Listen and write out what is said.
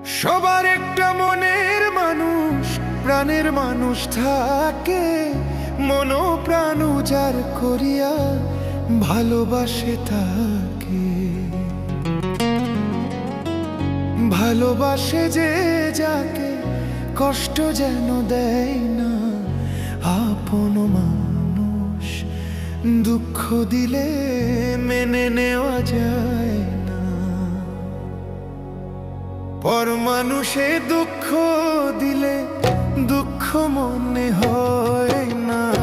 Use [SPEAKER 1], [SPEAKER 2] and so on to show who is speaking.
[SPEAKER 1] সবার একটা মনের মানুষ, প্রাণের মানুষ থাকে, মন প্রাণ উজাড় করিয়া ভালোবাসে তাকে। ভালোবাসে যে যাকে, কষ্ট যেন দেয় না। আপন মানুষ দুঃখ দিলে মেনে নেওয়া যায় না। পর মানুষে দুঃখ দিলে দুঃখ মনে হয় না।